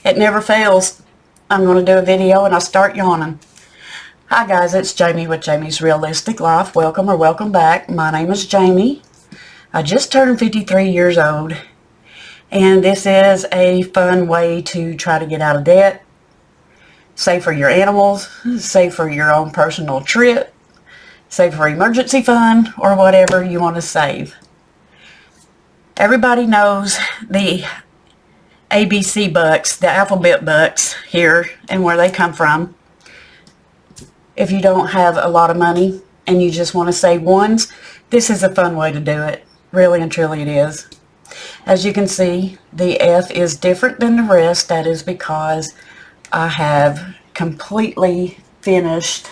It never fails. I'm going to do a video and I start yawning. Hi guys, it's Jamie with Jamie's Realistic Life. Welcome or welcome back. My name is Jamie. I just turned 53 years old. And this is a fun way to try to get out of debt. Save for your animals. Save for your own personal trip. Save for emergency fund or whatever you want to save. Everybody knows the ABC bucks, the alphabet bucks here and where they come from. If you don't have a lot of money and you just want to save ones, this is a fun way to do it. Really and truly it is. As you can see, the F is different than the rest. That is because I have completely finished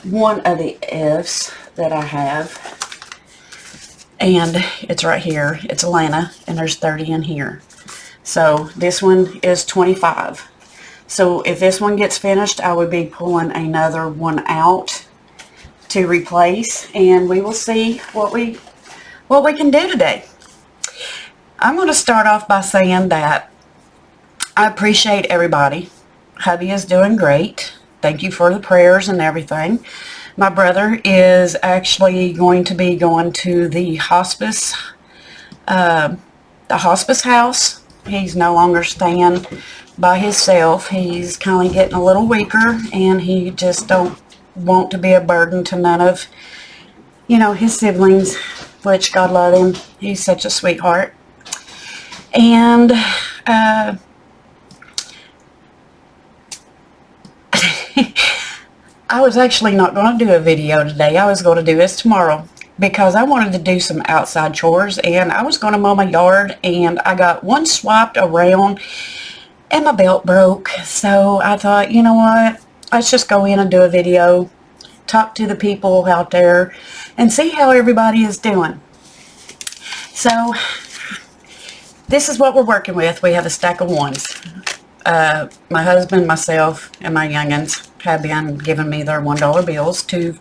one of the F's that I have. And it's right here. It's Atlanta, and there's 30 in here. So this one is 25. So if this one gets finished, I would be pulling another one out to replace, and we will see what we can do today. I'm going to start off by saying that I appreciate everybody. Hubby is doing great. Thank you for the prayers and everything. My brother is actually going to be going to the hospice house. He's no longer staying by himself. He's kind of getting a little weaker, and he just don't want to be a burden to none of, his siblings, which God love him. He's such a sweetheart. And I was actually not going to do a video today. I was going to do this tomorrow because I wanted to do some outside chores, and I was going to mow my yard, and I got one swiped around and my belt broke. So I thought, you know what, let's just go in and do a video, talk to the people out there and see how everybody is doing. So this is what we're working with. We have a stack of ones. My husband, myself, and my youngins have been giving me their $1 bills to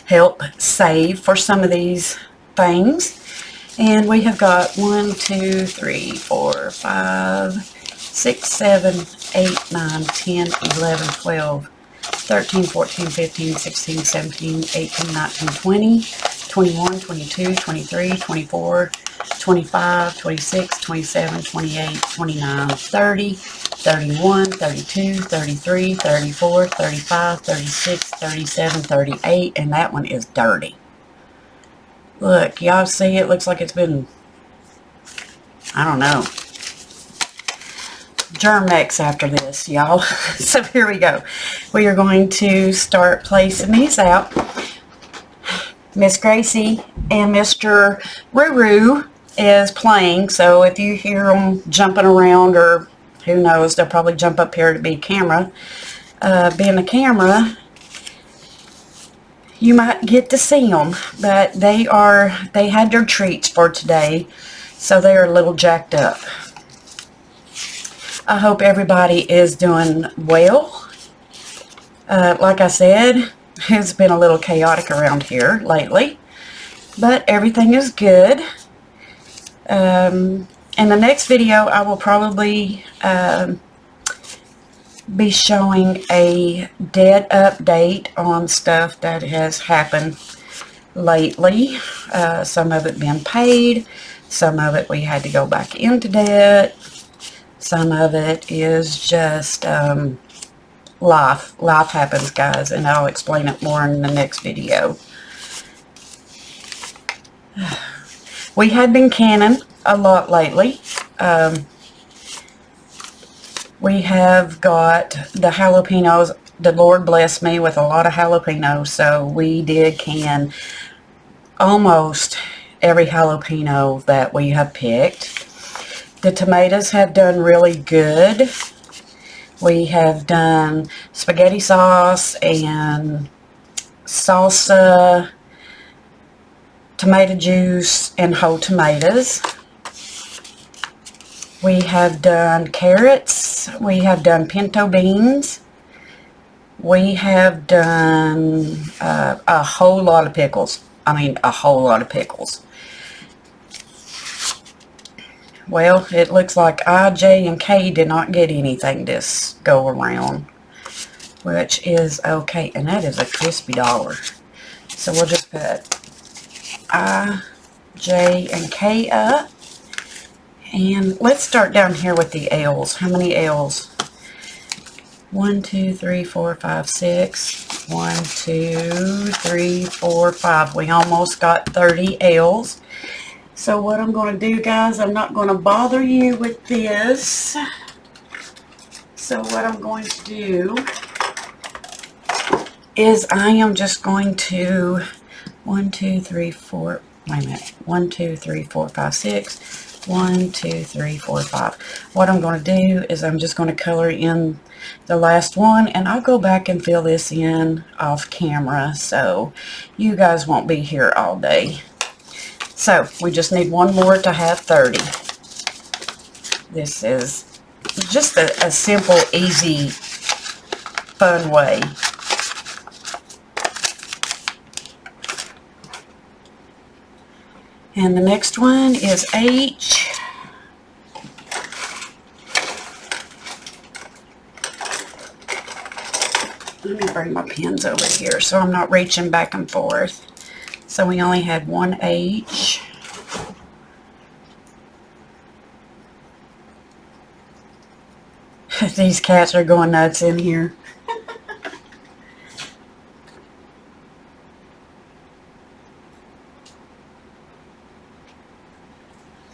help save for some of these things. And we have got 1, 2, 3, 4, 5, 6, 7, 8, 9, 10, 11, 12, 13, 14, 15, 16, 17, 18, 19, 20, 21, 22, 23, 24, 25, 26, 27, 28, 29, 30, 31, 32, 33, 34, 35, 36, 37, 38, and that one is dirty. Look, y'all see it? Looks like it's been, I don't know, Germ-X after this, y'all. So here we go. We are going to start placing these out. Miss Gracie and Mr. Roo is playing, so if you hear them jumping around, or who knows, they'll probably jump up here to be camera. Being a camera, you might get to see them, but they had their treats for today, so they are a little jacked up. I hope everybody is doing well. Like I said, it's been a little chaotic around here lately, but everything is good. In the next video, I will probably be showing a debt update on stuff that has happened lately. Some of it been paid, some of it we had to go back into debt, some of it is just life happens, guys, and I'll explain it more in the next video. We had been canning a lot lately. We have got the jalapenos. The Lord blessed me with a lot of jalapenos, so we did can almost every jalapeno that we have picked. The tomatoes have done really good. We have done spaghetti sauce and salsa, tomato juice, and whole tomatoes. We have done carrots. We have done pinto beans. We have done a whole lot of pickles. I mean, a whole lot of pickles. Well, it looks like I, J, and K did not get anything this go around, which is okay. And that is a crispy dollar. So we'll just put I, J, and K up. And let's start down here with the L's. How many L's? 1, 2, 3, 4, 5, 6. 1, 2, 3, 4, 5. We almost got 30 L's. So what I'm going to do, guys, I'm not going to bother you with this. So what I'm going to do is I am just going to 1, 2, 3, 4. Wait a minute. 1, 2, 3, 4, 5, 6. 1, 2, 3, 4, 5. What I'm going to do is I'm just going to color in the last one, and I'll go back and fill this in off camera so you guys won't be here all day. So we just need one more to have 30. This is just a simple, easy, fun way. And the next one is H. Let me bring my pens over here so I'm not reaching back and forth. So we only had one H. These cats are going nuts in here.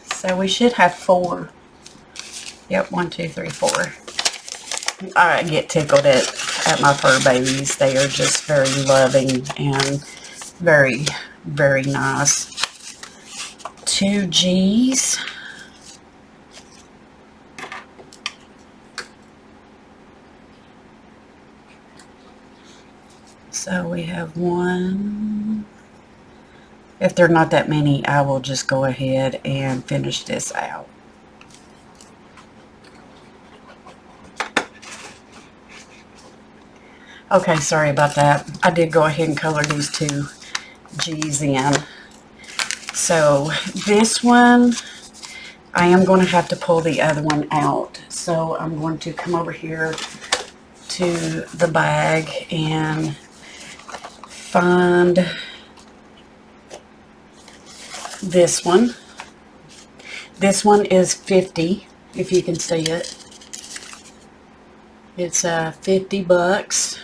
So we should have 4. Yep, 1, 2, 3, 4. I get tickled at my fur babies. They are just very loving and very, very nice. 2 G's. So we have 1. If there are not that many, I will just go ahead and finish this out. Okay, sorry about that. I did go ahead and color these 2 G's in. So this one, I am going to have to pull the other one out. So I'm going to come over here to the bag and find this one. This one is 50, if you can see it. It's 50 bucks.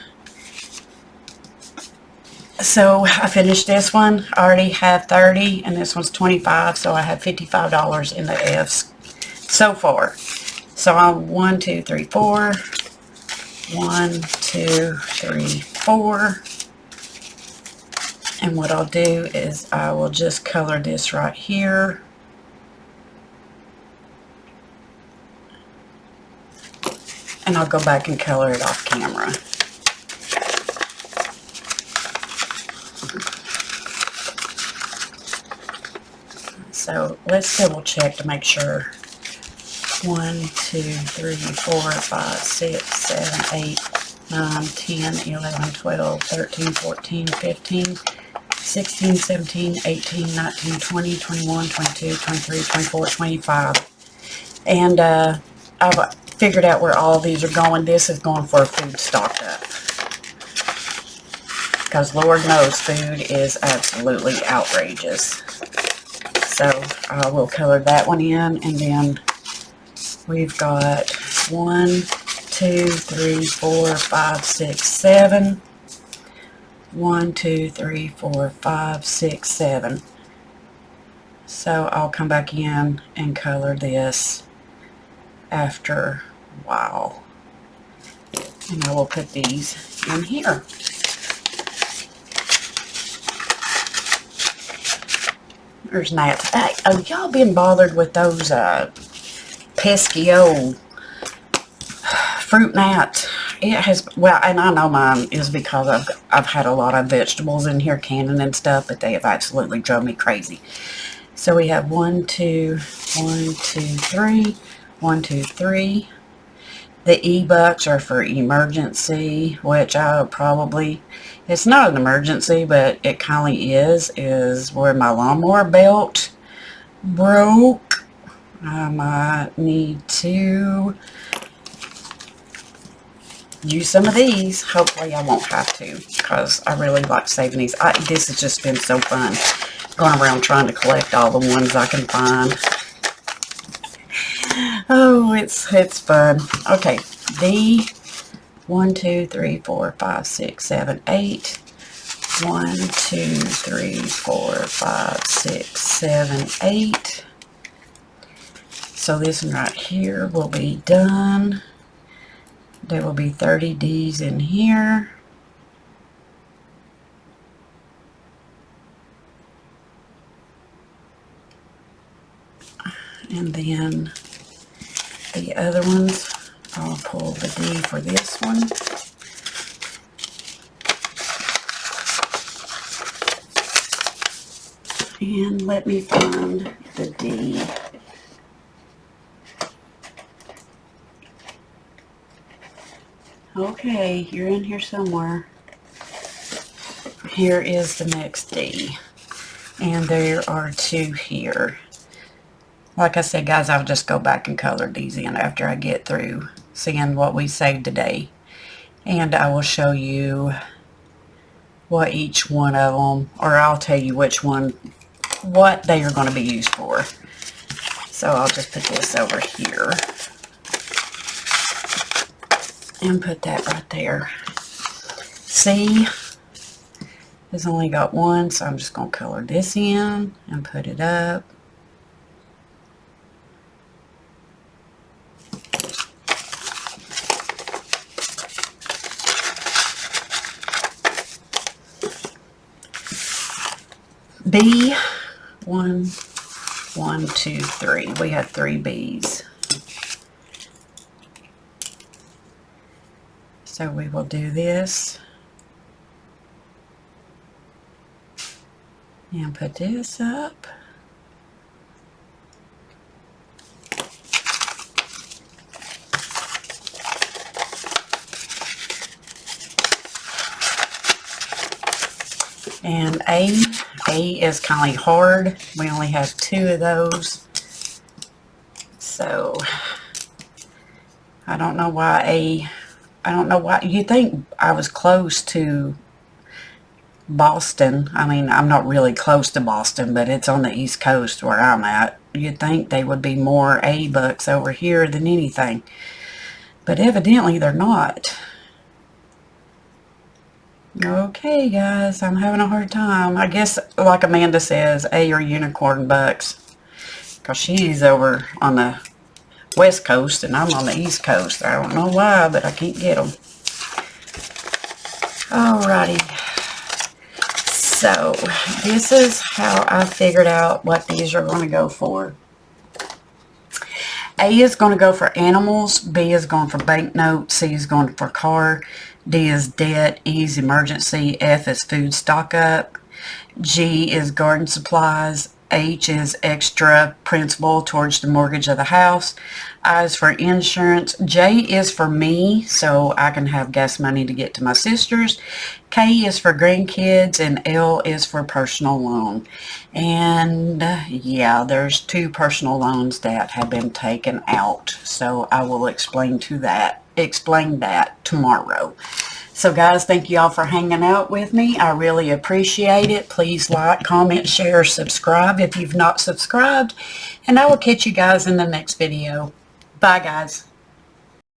So I finished this one. I already have 30, and this one's 25, so I have $55 in the F's so far. So I'm 1, 2, 3, 4. 1, 2, 3, 4. And what I'll do is I will just color this right here. And I'll go back and color it off camera. So let's double check to make sure. 1, 2, 3, 4, 5, 6, 7, 8, 9, 10, 11, 12, 13, 14, 15, 16, 17, 18, 19, 20, 21, 22, 23, 24, 25. And I've figured out where all of these are going. This is going for a food stocked up. Because Lord knows food is absolutely outrageous. So I will color that one in, and then we've got 1, 2, 3, 4, 5, 6, 7. 1, 2, 3, 4, 5, 6, 7. So I'll come back in and color this after a while. And I will put these in here. There's gnats. Hey, oh, y'all been bothered with those pesky old fruit gnats? It has, well, and I know mine is because I've had a lot of vegetables in here canning and stuff, but they have absolutely drove me crazy. So we have 1, 2, 1, 2, 3, 1, 2, 3. The E-bucks are for emergency, which I probably, it's not an emergency, but it kind of is where my lawnmower belt broke. I might need to use some of these. Hopefully I won't have to, because I really like saving these. This has just been so fun, going around trying to collect all the ones I can find. Oh, it's fun. Okay, the 1, 2, 3, 4, 5, 6, 7, 8. 1, 2, 3, 4, 5, 6, 7, 8. So this one right here will be done. There will be 30 D's in here. And then the other ones, I'll pull the D for this one. And let me find the D. Okay, you're in here somewhere. Here is the next D. And there are 2 here. Like I said, guys, I'll just go back and color these in after I get through seeing what we saved today. And I will show you what each one of them, or I'll tell you which one, what they are going to be used for. So I'll just put this over here and put that right there. C has only got 1, so I'm just going to color this in and put it up. B, 1, 1, 2, 3. We had 3 B's. So we will do this and put this up. And A is kind of hard. We only have 2 of those. So I don't know why I don't know why. You think I was close to Boston. I mean, I'm not really close to Boston, but it's on the East Coast where I'm at. You'd think they would be more A books over here than anything. But evidently they're not. Okay, guys, I'm having a hard time. I guess, like Amanda says, A are unicorn bucks. Because she's over on the West Coast and I'm on the East Coast. I don't know why, but I can't get them. Alrighty. So, this is how I figured out what these are going to go for. A is going to go for animals, B is going for banknote, C is going for car, D is debt, E is emergency, F is food stock up, G is garden supplies, H is extra principal towards the mortgage of the house, I is for insurance, J is for me so I can have gas money to get to my sisters, K is for grandkids, and L is for personal loan. And yeah, there's 2 personal loans that have been taken out, so I will explain that tomorrow. So guys, thank you all for hanging out with me. I really appreciate it. Please like, comment, share, subscribe if you've not subscribed. And I will catch you guys in the next video. Bye, guys.